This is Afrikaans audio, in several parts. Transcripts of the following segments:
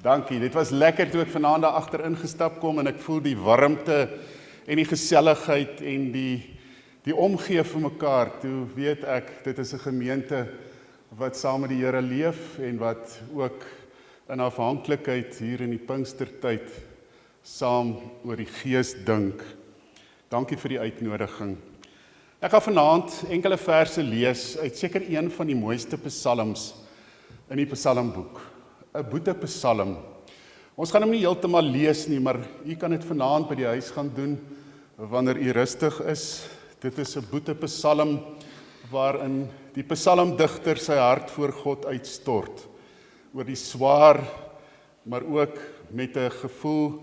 Dankie, dit was lekker toe ek vanaand daar agter ingestap kom en ek voel die warmte en die geselligheid en die omgee vir mekaar. Toe weet ek, dit is 'n gemeente wat saam met die Here leef en wat ook in afhanklikheid hier in die Pinkstertyd saam oor die Gees dink. Dankie vir die uitnodiging. Ek gaan vanaand enkele verse lees uit seker een van die mooiste psalms in die psalmboek. 'n boetepsalm. Ons gaan hom nie heeltemal lees nie, maar u kan dit vanaand by die huis gaan doen wanneer u rustig is. Dit is 'n boetepsalm waarin die psalmdigter sy hart voor God uitstort oor die swaar, maar ook met 'n gevoel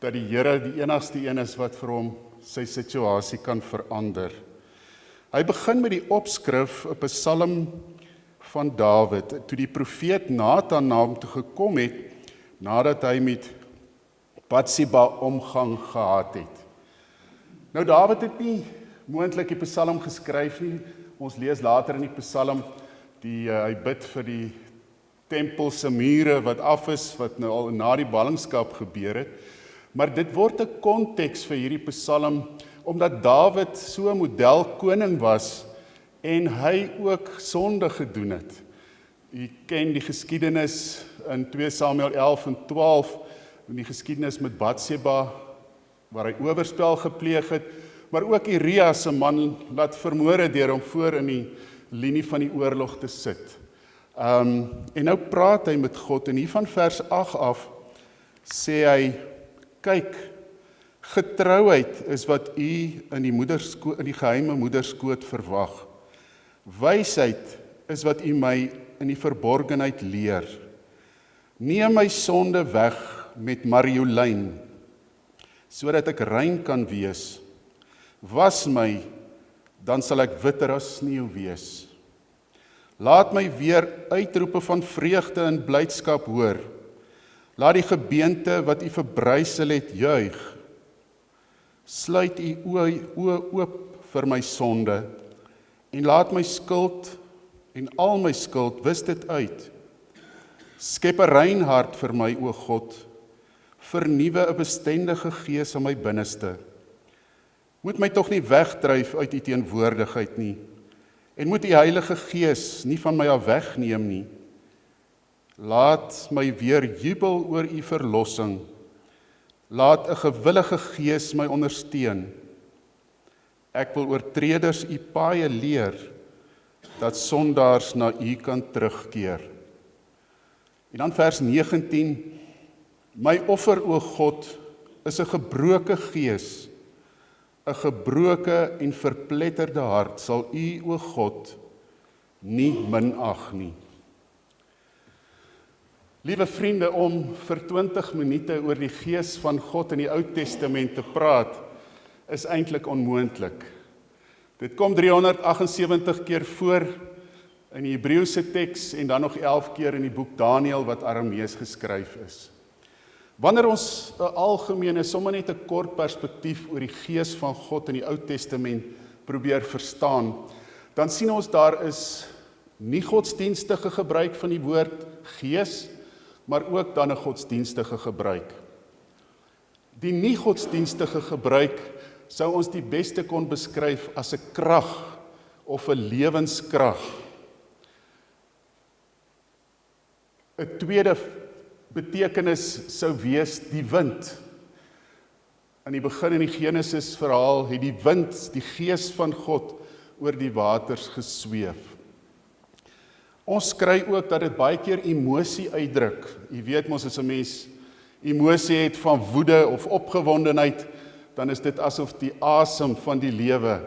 dat die Here die enigste een is wat vir hom sy situasie kan verander. Hy begin met die opskrif 'n psalm van Dawid, toe die profeet Nathan na hom toe gekom het, nadat hy met Batsheba omgang gehad het. Nou Dawid het nie moontlik die psalm geskryf nie. Ons lees later in die psalm, hy bid vir die tempel se mure wat af is, wat nou al na die ballingskap gebeur het. Maar dit word 'n konteks vir hierdie psalm, omdat Dawid so 'n model koning was, en hy ook sonde gedoen het. U ken die geskiedenis in 2 Samuel 11 en 12, die geskiedenis met Batsheba, waar hy oorspel gepleeg het, maar ook Uria se man laat vermoor het deur hom voor in die linie van die oorlog te sit. En nou praat hy met God, en hier van vers 8 af sê hy, kyk, getrouheid is wat u in die geheime moederskoot verwag. Wysheid is wat u my in die verborgenheid leer. Neem my sonde weg met marjolyn, sodat ek rein kan wees. Was my, dan sal ek witter as sneeu wees. Laat my weer uitroepe van vreugde en blydskap hoor. Laat die gebeente wat u verbrysel het juig. Sluit u oë oop vir my sonde, en laat my skuld en al my skuld wis dit uit. Skep 'n rein hart vir my, o God, vernuwe 'n bestendige gees in my binneste. Moet my tog nie wegdryf uit u teenwoordigheid nie, en moet die Heilige Gees nie van my af wegneem nie. Laat my weer jubel oor u verlossing. Laat 'n gewillige gees my ondersteun. Ek wil oortreders u paaie leer, dat sondaars na u kan terugkeer. En dan vers 19, my offer, o God, is 'n gebroke gees, 'n gebroke en verpletterde hart sal u, o God, nie minag nie. Liewe vriende, om vir 20 minute oor die gees van God in die Ou Testament te praat, is eintlik onmoontlik. Dit kom 378 keer voor in die Hebreëse teks en dan nog 11 keer in die boek Daniël wat Aramees geskryf is. Wanneer ons 'n algemene, sommer net 'n kort perspektief oor die gees van God in die Ou Testament probeer verstaan, dan sien ons daar is nie godsdienstige gebruik van die woord gees, maar ook dan 'n godsdienstige gebruik. Die nie godsdienstige gebruik sou ons die beste kon beskryf as 'n krag of 'n lewenskrag. 'n tweede betekenis sou wees die wind. In die begin in die Genesis verhaal het die wind, die gees van God, oor die waters gesweef. Ons kry ook dat dit baie keer emosie uitdruk. Jy weet mos, as 'n mens emosie het van woede of opgewondenheid, dan is dit asof die asem van die lewe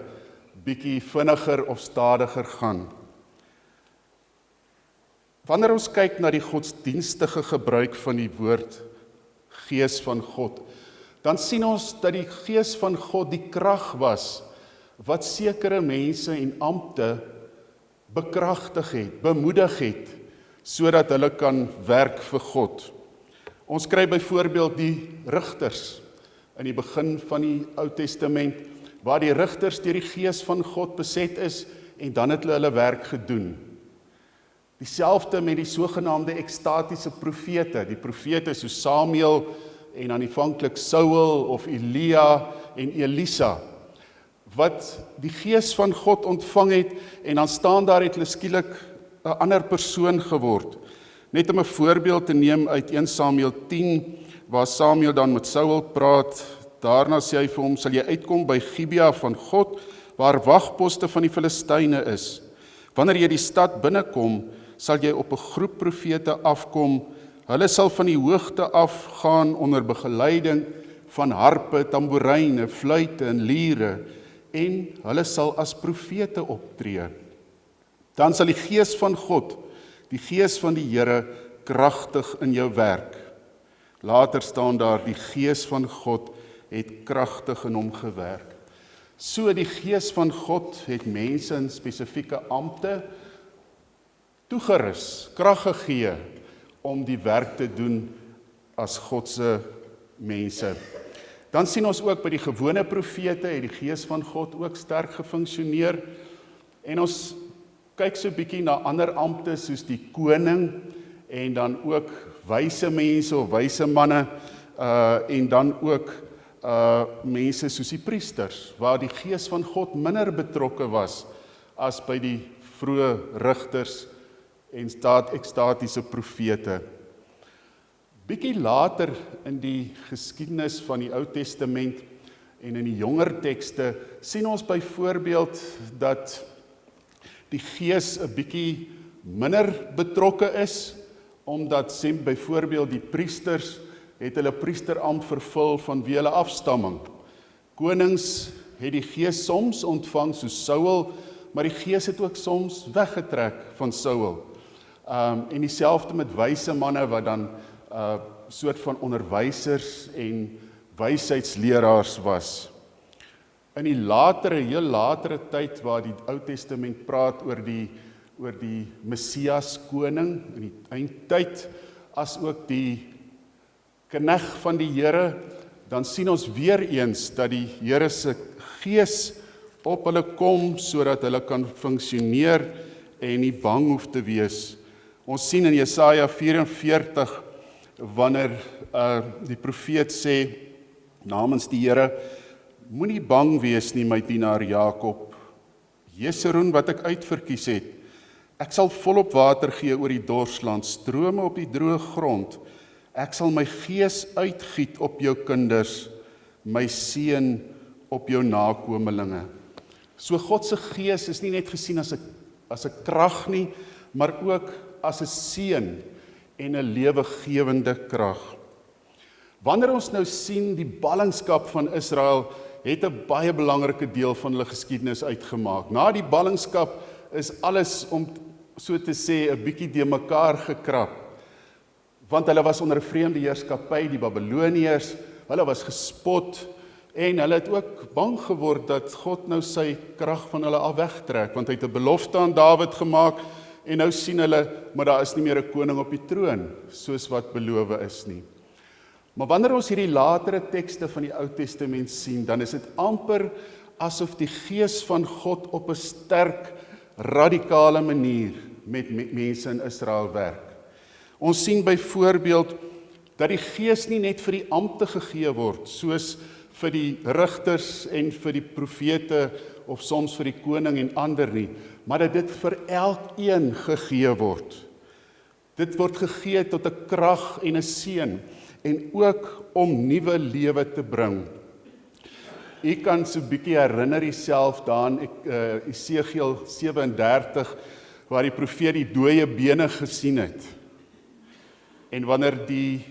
bietjie vinniger of stadiger gaan. Wanneer ons kyk na die godsdienstige gebruik van die woord gees van God, dan sien ons dat die gees van God die krag was wat sekere mense en ampte bekragtig het, bemoedig het, sodat hulle kan werk vir God. Ons kry byvoorbeeld die rigters in die begin van die Ou Testament, waar die rigters deur die gees van God beset is, en dan het hulle werk gedoen. Dieselfde met die sogenaamde ekstatiese profete, die profete soos Samuel en aanvanklik Saul of Elia en Elisa, wat die gees van God ontvang het en dan staan daar het hulle skielik 'n ander persoon geword. Net om 'n voorbeeld te neem uit 1 Samuel 10, waar Samuel dan met Saul praat, daarna sê hy vir hom, sal jy uitkom by Gibea van God, waar wagposte van die Filistyne is. Wanneer jy die stad binnekom, sal jy op 'n groep profete afkom. Hulle sal van die hoogte af gaan onder begeleiding van harpe, tamboeryne, fluite en liere, en hulle sal as profete optree. Dan sal die gees van God, die gees van die Here, kragtig in jou werk. Later staan daar, die gees van God het kragtig in hom gewerk. So die gees van God het mense in spesifieke ampte toegerus, krag gegee om die werk te doen as God se mense. Dan sien ons ook by die gewone profete het die gees van God ook sterk gefunksioneer, en ons kyk so 'n bietjie na ander ampte soos die koning en dan ook wyse mense of wyse manne en dan ook mense soos die priesters, waar die gees van God minder betrokke was as by die vroeë rigters en ekstatiese profete. Bietjie later in die geskiedenis van die Ou Testament en in die jonger tekste sien ons byvoorbeeld dat die gees 'n bietjie minder betrokke is, omdat byvoorbeeld die priesters het hulle priesterampt vervul vanweë hulle afstamming. Konings het die gees soms ontvang soos Saul, maar die gees het ook soms weggetrek van Saul. En dieselfde met wyse manne wat dan soort van onderwysers en wysheidsleraars was. In die heel latere tyd waar die Ou Testament praat oor die Messias koning in die eindtyd, as ook die knegt van die Here, dan sien ons weer eens dat die Here se gees op hulle kom sodat hulle kan funksioneer en nie bang hoef te wees. Ons sien in Jesaja 44 wanneer die profeet sê namens die Here, moenie bang wees nie, my dienaar Jakob, Jeseroen wat ek uitverkies het. Ek sal volop water gee oor die dorsland, strome op die droë grond. Ek sal my gees uitgiet op jou kinders, my seën op jou nakomelinge. So God se gees is nie net gesien as 'n krag nie, maar ook as 'n seën en 'n lewegewende krag. Wanneer ons nou sien die ballingskap van Israel het 'n baie belangrike deel van hulle geskiedenis uitgemaak. Na die ballingskap is alles, om so te sê, 'n bietjie de mekaar gekrap. Want hulle was onder 'n vreemde heerskappy, die Babiloniërs, hulle was gespot en hulle het ook bang geword dat God nou sy krag van hulle af wegtrek, want hy het 'n belofte aan Dawid gemaak en nou sien hulle, maar daar is nie meer 'n koning op die troon, soos wat beloof is nie. Maar wanneer ons hierdie latere tekste van die Ou Testament sien, dan is dit amper asof die gees van God op 'n sterk, radikale manier met mense in Israel werk. Ons sien byvoorbeeld dat die gees nie net vir die ampte gegee word, soos vir die rigters en vir die profete of soms vir die koning en ander nie, maar dat dit vir elkeen gegee word. Dit word gegee tot 'n krag en 'n seën en ook om nuwe lewe te bring. U kan so 'n bietjie herinner jouself daaraan Esegiel 37 waar die profeet die dooie bene gesien het. En wanneer die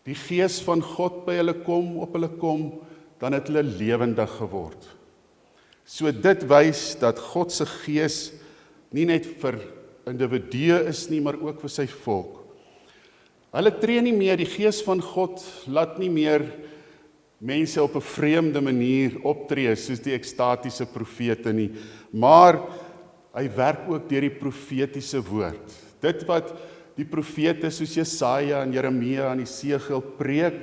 gees van God by hulle kom, op hulle kom, dan het hulle lewendig geword. So dit wys dat God se gees nie net vir individue is nie, maar ook vir sy volk. Hulle tree nie meer, die gees van God laat nie meer mense op 'n vreemde manier optree soos die ekstatiese profete nie, maar hy werk ook deur die profetiese woord. Dit wat die profete soos Jesaja en Jeremia en Esegiel preek,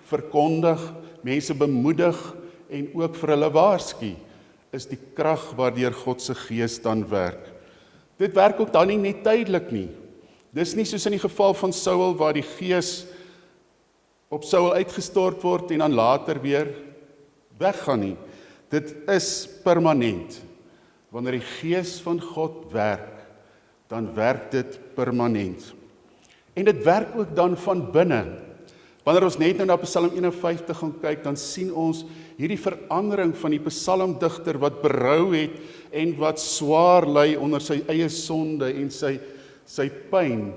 verkondig, mense bemoedig en ook vir hulle waarsku, is die krag waardeur God se gees dan werk. dit werk ook dan nie net tydelik nie. Dis nie soos in die geval van Saul, waar die gees op Saul uitgestort word en dan later weer weggaan nie. Dit is permanent. Wanneer die gees van God werk, dan werk dit permanent. En dit werk ook dan van binne. Wanneer ons net nou na Psalm 51 gaan kyk, dan sien ons hierdie verandering van die psalmdigter wat berou het en wat swaar ly onder sy eie sonde en sy pyn,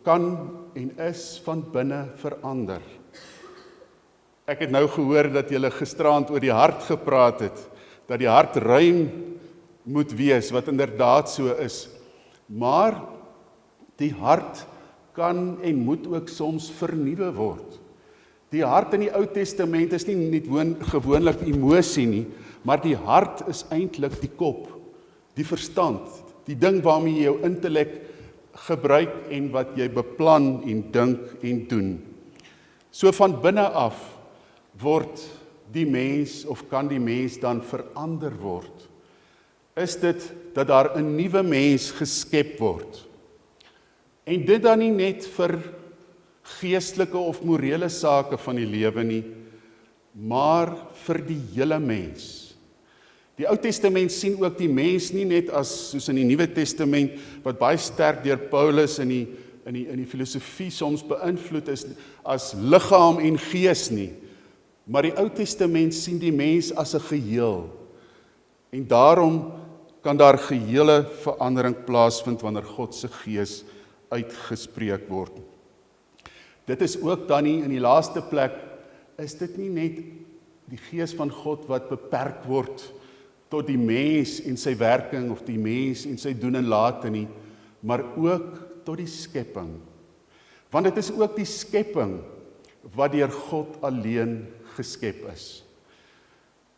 kan en is van binne verander. Ek het nou gehoor dat julle gisterand oor die hart gepraat het, dat die hart ruim moet wees, wat inderdaad so is. Maar die hart kan en moet ook soms vernuwe word. Die hart in die Ou Testament is nie net gewoonlik emosie nie, maar die hart is eintlik die kop, die verstand, die ding waarmee jy jou intellek gebruik en wat jy beplan en dink en doen. So van binne af word die mens of kan die mens dan verander word. Is dit dat daar 'n nuwe mens geskep word. En dit dan nie net vir geestelike of morele sake van die lewe nie, maar vir die hele mens. Die Ou Testament sien ook die mens nie net as, soos in die Nuwe Testament, wat baie sterk deur Paulus in die filosofie soms beïnvloed is, as liggaam en gees nie. Maar die Ou Testament sien die mens as 'n geheel. En daarom kan daar gehele verandering plaasvind wanneer God se gees uitgespreek word. Dit is ook dan nie in die laaste plek, is dit nie net die gees van God wat beperk word tot die mens en sy werking of die mens en sy doen en late nie, maar ook tot die skepping. Want dit is ook die skepping wat deur God alleen geskep is.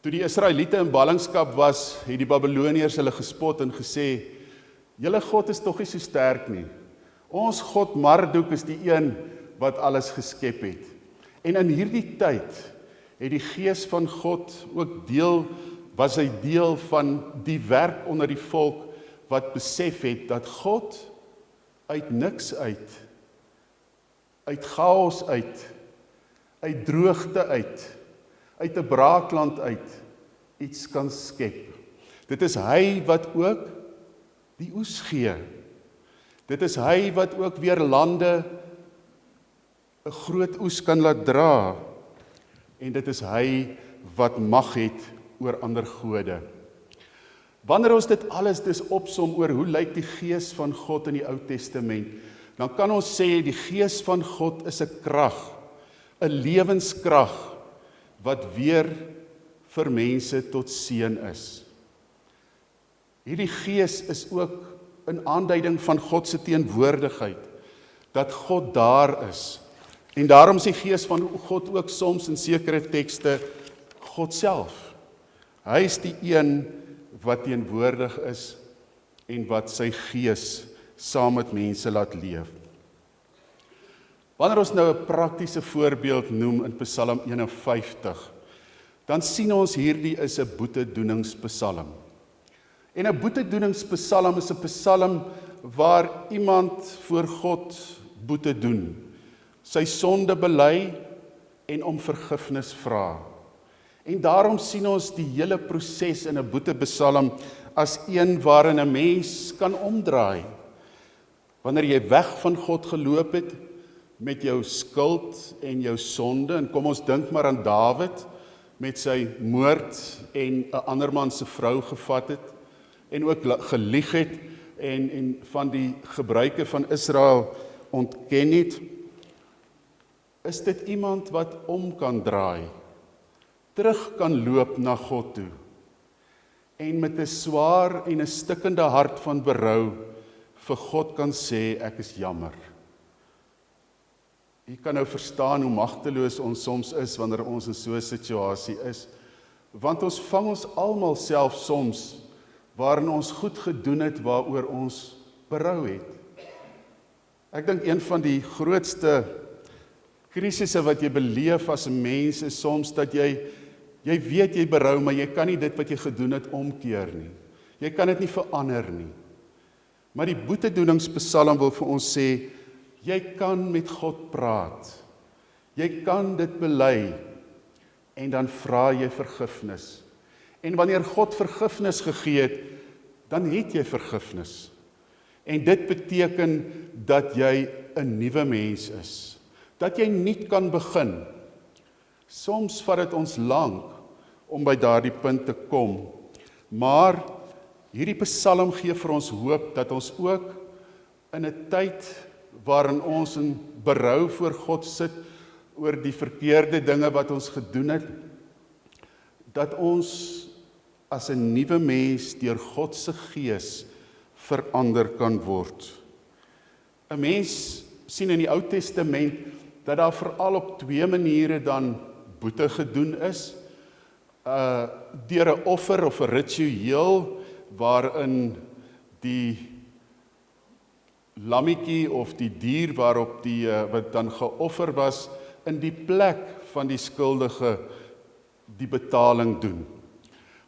Toe die Israeliete in ballingskap was, het die Babiloniërs hulle gespot en gesê, julle God is tog nie so sterk nie. Ons God Marduk is die een wat alles geskep het. En in hierdie tyd het die gees van God ook was hy deel van die werk onder die volk wat besef het dat God uit niks uit chaos uit droogte uit 'n braakland uit iets kan skep. Dit is hy wat ook die oes gee. Dit is hy wat ook weer lande 'n groot oes kan laat dra. En dit is hy wat mag het oor ander gode. Wanneer ons dit alles dus opsom oor hoe lyk die gees van God in die Ou Testament, dan kan ons sê die gees van God is 'n krag, 'n lewenskrag wat weer vir mense tot seën is. Hierdie gees is ook 'n aanduiding van God se teenwoordigheid, dat God daar is. En daarom is die gees van God ook soms in sekere tekste God self. Hy is die een wat teenwoordig is en wat sy gees saam met mense laat leef. Wanneer ons nou 'n praktiese voorbeeld noem in Psalm 51, dan sien ons hierdie is 'n boetedoeningspsalm. En 'n boetedoeningspsalm is 'n psalm waar iemand voor God boete doen, sy sonde bely en om vergifnis vra. En daarom sien ons die hele proses in 'n boetepsalm as een waarin 'n mens kan omdraai. Wanneer jy weg van God geloop het met jou skuld en jou sonde, en kom ons dink maar aan Dawid met sy moord en 'n ander man se vrou gevat het en ook gelieg het en van die gebruike van Israel ontken het, is dit iemand wat om kan draai, terug kan loop na God toe en met 'n swaar en 'n stikkende hart van berou vir God kan sê, ek is jammer. Jy kan nou verstaan hoe magteloos ons soms is wanneer ons in so 'n situasie is, want ons vang ons almal self soms waarin ons goed gedoen het waaroor ons berou het. Ek dink een van die grootste krisisse wat jy beleef as 'n mens is soms dat jy weet jy berou, maar jy kan nie dit wat jy gedoen het omkeer nie. Jy kan dit nie verander nie. Maar die boetedoeningspsalm wil vir ons sê, jy kan met God praat. Jy kan dit bely en dan vra jy vergifnis. En wanneer God vergifnis gegee het, dan het jy vergifnis. En dit beteken dat jy 'n nuwe mens is. Dat jy nuut kan begin. Soms vat dit ons lank om by daardie punt te kom. Maar hierdie psalm gee vir ons hoop dat ons ook in 'n tyd waarin ons in berou voor God sit oor die verkeerde dinge wat ons gedoen het, dat ons as 'n nuwe mens deur God se gees verander kan word. 'n Mens sien in die Ou Testament dat daar veral op 2 maniere dan boete gedoen is. Deur 'n offer of 'n ritueel waarin die lammetjie of die dier waarop wat dan geoffer was, in die plek van die skuldige die betaling doen.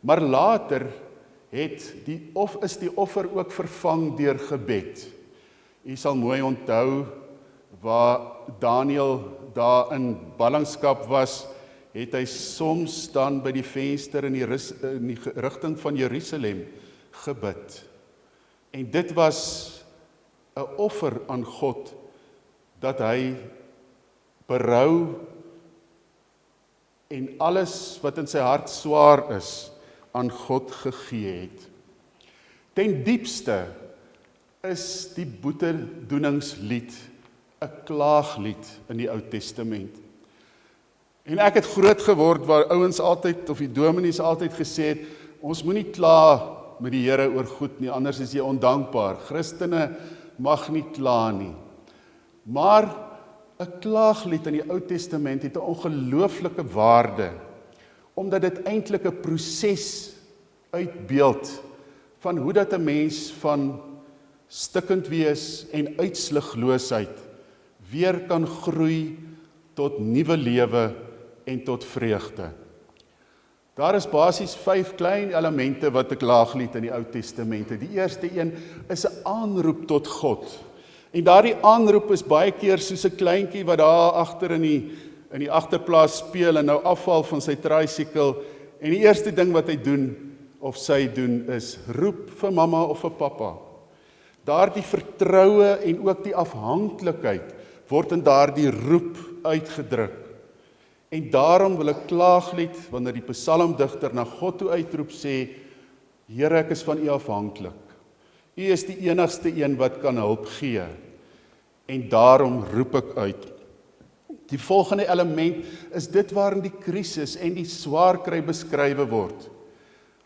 Maar later is die offer ook vervang deur gebed. U sal mooi onthou waar Daniël daar in ballingskap was, het hy soms dan by die venster in die rigting van Jerusalem gebid. En dit was 'n offer aan God, dat hy berou en alles wat in sy hart swaar is, aan God gegee het. Ten diepste is die boetedoeningslied 'n klaaglied in die Ou Testament. En ek het groot geword waar ouens altyd, of die dominees altyd gesê het, ons moenie kla met die Here oor goed nie, anders is jy ondankbaar. Christene mag nie kla nie. Maar 'n klaaglied in die Ou Testament het 'n ongelooflike waarde, omdat dit eintlik 'n proses uitbeeld van hoe dat 'n mens van stikkend wees en uitsigloosheid weer kan groei tot nuwe lewe en tot vreugde. Daar is basies 5 klein elemente wat 'n klaaglied in die Ou Testament het. Die eerste een is 'n aanroep tot God. En daardie aanroep is baie keer soos 'n kleintjie wat daar agter in die agterplaas speel en nou afval van sy tricycle, en die eerste ding wat hy doen of sy doen is roep vir mamma of vir pappa. Daardie vertroue en ook die afhanklikheid word in daardie roep uitgedruk. En daarom wil 'n klaaglied, wanneer die psalmdigter na God toe uitroep, sê, Here, ek is van U afhanklik. U is die enigste een wat kan hulp gee. En daarom roep ek uit. Die volgende element is dit waarin die krisis en die swaar kry beskrywe word.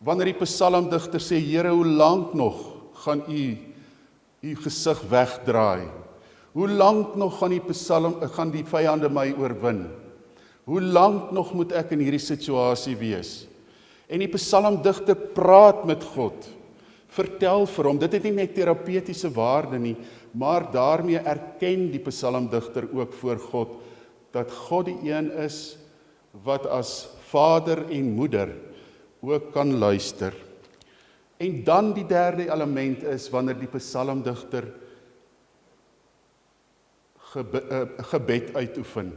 Wanneer die psalmdigter sê, Here, hoe lank nog gaan U gesig wegdraai? Hoe lank nog gaan die vyande my oorwin? Hoe lank nog moet ek in hierdie situasie wees? En die psalmdigter praat met God, vertel vir hom, dit het nie net terapeutiese waarde nie, maar daarmee erken die psalmdigter ook voor God, dat God die een is, wat as vader en moeder ook kan luister. En dan die derde element is, wanneer die psalmdigter gebed uitoefen.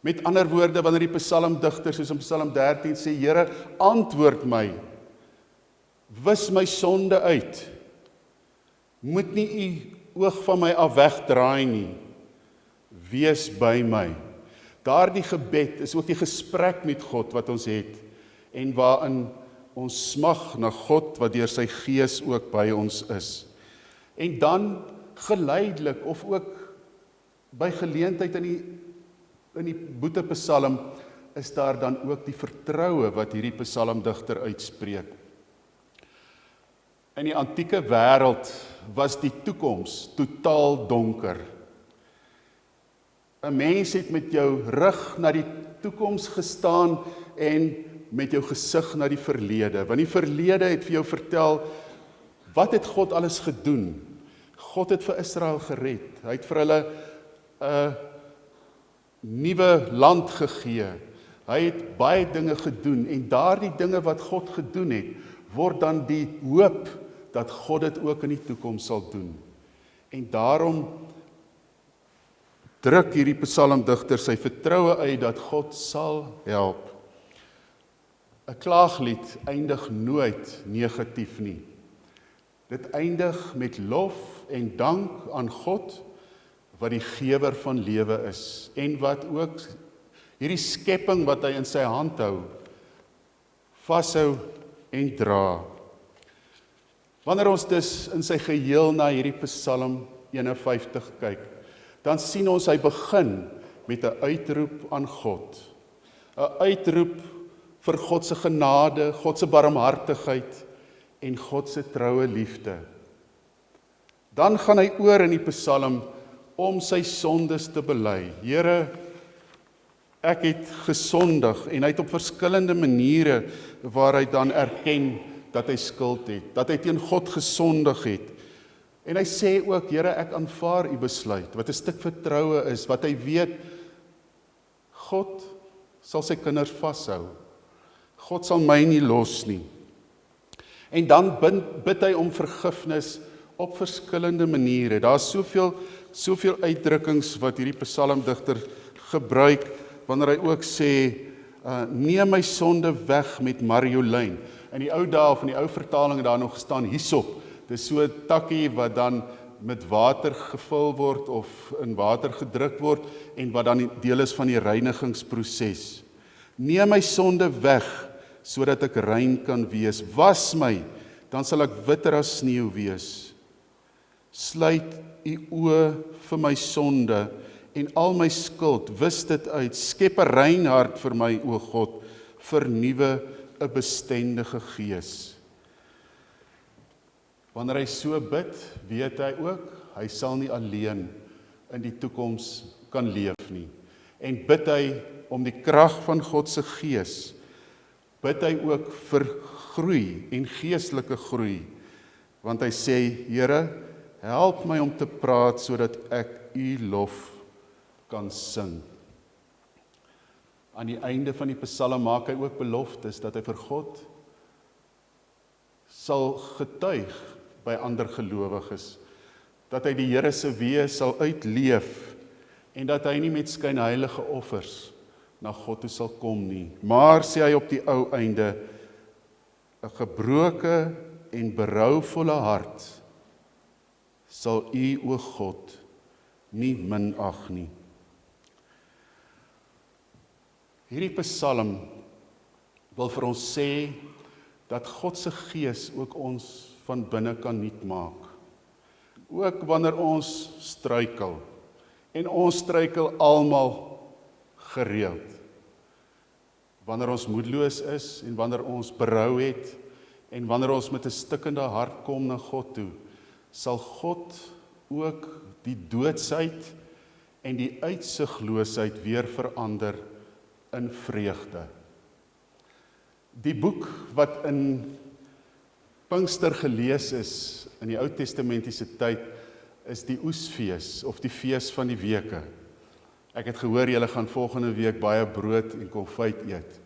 Met ander woorde, wanneer die psalmdigter, soos in Psalm 13 sê, Here, antwoord my, wis my sonde uit, moet nie U oog van my af wegdraai nie, wees by my. Daardie gebed is ook die gesprek met God wat ons het, en waarin ons smag na God, wat deur sy gees ook by ons is. En dan geleidelik, of ook by geleentheid in die boetepsalm, is daar dan ook die vertroue wat hierdie psalmdigter uitspreek. In die antieke wêreld was die toekoms totaal donker. 'n Mens het met jou rug na die toekoms gestaan en met jou gesig na die verlede. Want die verlede het vir jou vertel, wat het God alles gedoen? God het vir Israel gered. Hy het vir hulle 'n nuwe land gegee. Hy het baie dinge gedoen, en daardie dinge wat God gedoen het, word dan die hoop dat God dit ook in die toekoms sal doen. En daarom druk hierdie psalmdigter sy vertroue uit dat God sal help. 'n Klaaglied eindig nooit negatief nie. Dit eindig met lof en dank aan God, wat die gewer van lewe is, en wat ook hierdie skepping wat hy in sy hand hou, vashou en dra. Wanneer ons dus in sy geheel na hierdie Psalm 51 kyk, dan sien ons hy begin met 'n uitroep aan God. 'n Uitroep vir God se genade, God se barmhartigheid en God se troue liefde. Dan gaan hy oor in die Psalm om sy sondes te bely. Here, ek het gesondig, en hy het op verskillende maniere waar hy dan erken dat hy skuld het, dat hy teen God gesondig het. En hy sê ook, Here, ek aanvaar u besluit, wat 'n stuk vertroue is, wat hy weet, God sal sy kinders vashou. God sal my nie los nie. En dan bid hy om vergifnis op verskillende maniere. Daar is soveel uitdrukkings wat hierdie psalmdigter gebruik, wanneer hy ook sê, neem my sonde weg met marjolein. In die ou dae, of in die ou vertaling, daar nog gestaan hyssop. Dis so 'n takkie wat dan met water gevul word of in water gedruk word en wat dan deel is van die reinigingsproses. Neem my sonde weg sodat ek rein kan wees. Was my, dan sal ek witter as sneeu wees. Sluit u oë vir my sonde en al my skuld, wis dit uit. Skep 'n rein hart vir my, o God, vernuwe 'n bestendige gees. Wanneer hy so bid, weet hy ook, hy sal nie alleen in die toekoms kan leef nie. En bid hy om die krag van God se gees, bid hy ook vir groei en geestelike groei, want hy sê, Here, help my om te praat sodat ek u lof kan sing. Aan die einde van die Psalm maak hy ook beloftes dat hy vir God sal getuig by ander gelowiges, dat hy die Here se wees sal uitleef en dat hy nie met skynheilige offers na God toe sal kom nie. Maar sê hy op die ou einde, 'n gebroke en berouvolle hart sal u, o God, nie minag nie. Hierdie Psalm wil vir ons sê dat God se gees ook ons van binne kan nuut maak. Ook wanneer ons struikel, en ons struikel almal gereeld. Wanneer ons moedeloos is, en wanneer ons berou het, en wanneer ons met 'n stikkende hart kom na God toe, sal God ook die doodsheid en die uitsigloosheid weer verander in vreugde. Die boek wat in Pinkster gelees is in die Ou Testamentiese tyd is die Oesfees of die fees van die weke. Ek het gehoor julle gaan volgende week baie brood en konfyt eet.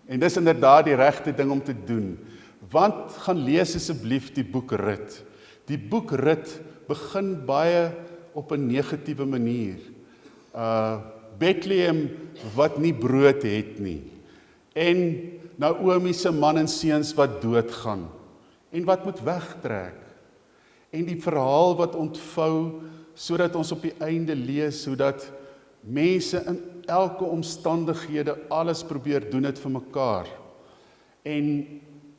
En dis inderdaad die regte ding om te doen. Want gaan lees asseblief die boek Rut. Die boek Rut begin baie op 'n negatiewe manier. Bethlehem wat nie brood het nie. En Naomi se man en seuns wat doodgaan en wat moet wegtrek. En die verhaal wat ontvou sodat ons op die einde lees hoe dat mense in elke omstandighede alles probeer doen het vir mekaar. En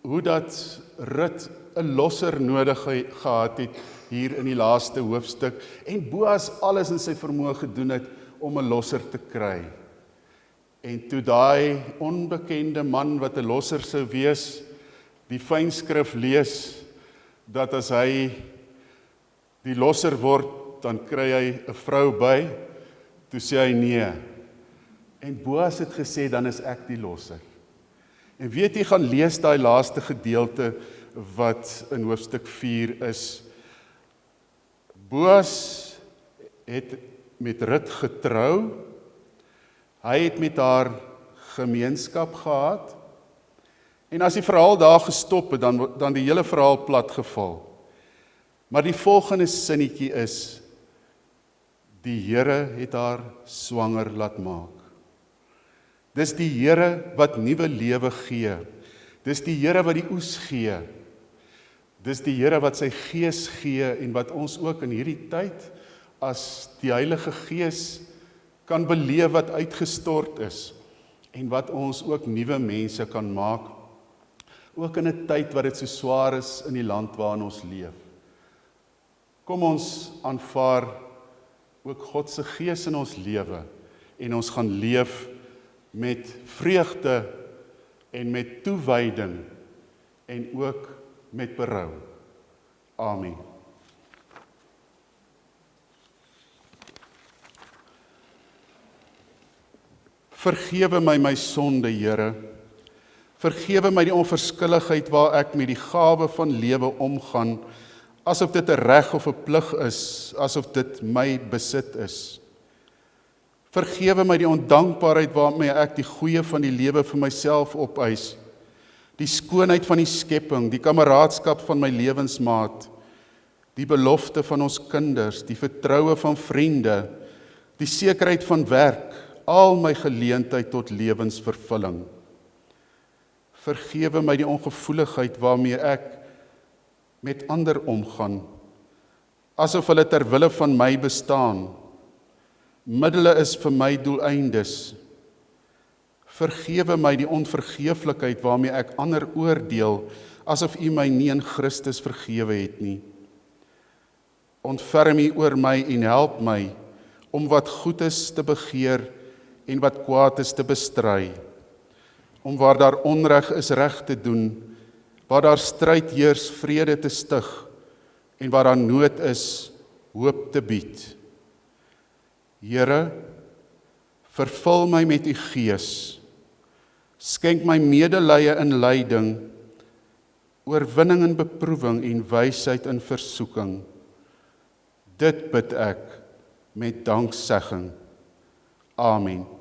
hoe dat Rut 'n losser nodig gehad het hier in die laaste hoofstuk en Boas alles in sy vermoë gedoen het om 'n losser te kry. En toe daai onbekende man wat 'n losser sou wees, die fynskrif lees, dat as hy die losser word, dan kry hy 'n vrou by, toe sê hy nee. En Boas het gesê, dan is ek die losser. En weet jy, gaan lees daai laaste gedeelte wat in hoofstuk 4 is. Boas het met Rut getrou, hy het met haar gemeenskap gehad, en as die verhaal daar gestop het, dan die hele verhaal plat geval. Maar die volgende sinnetjie is, die Here het haar swanger laat maak. Dis die Here wat nuwe lewe gee. Dis die Here wat die oes gee. Dis die Here wat sy Gees gee en wat ons ook in hierdie tyd as die Heilige Gees kan beleef wat uitgestort is en wat ons ook nuwe mense kan maak. Ook in 'n tyd wat dit so swaar is in die land waarin ons leef. Kom ons aanvaar ook God se Gees in ons lewe en ons gaan leef met vreugde en met toewyding en ook met berou. Amen. Vergewe my sonde, Here. Vergewe my die onverskilligheid waar ek met die gawe van lewe omgaan, asof dit 'n reg of 'n plig is, asof dit my besit is. Vergewe my die ondankbaarheid waarmee ek die goeie van die lewe vir myself opeis, die skoonheid van die skepping, die kameraadskap van my lewensmaat, die belofte van ons kinders, die vertroue van vriende, die sekerheid van werk, al my geleentheid tot lewensvervulling. Vergewe my die ongevoeligheid waarmee ek met ander omgaan, asof hulle ter wille van my bestaan. Middele is vir my doeleindes. Vergewe my die onvergeeflikheid waarmee ek ander oordeel, asof U my nie in Christus vergewe het nie. Ontferm U oor my en help my om wat goed is te begeer en wat kwaad is te bestry. Om waar daar onreg is reg te doen, waar daar stryd heers vrede te stig en waar daar nood is hoop te bied. Here, vervul my met U Gees, skenk my medelee in lyding, oorwinning in beproewing en wysheid in versoeking. Dit bid ek met danksegging. Amen.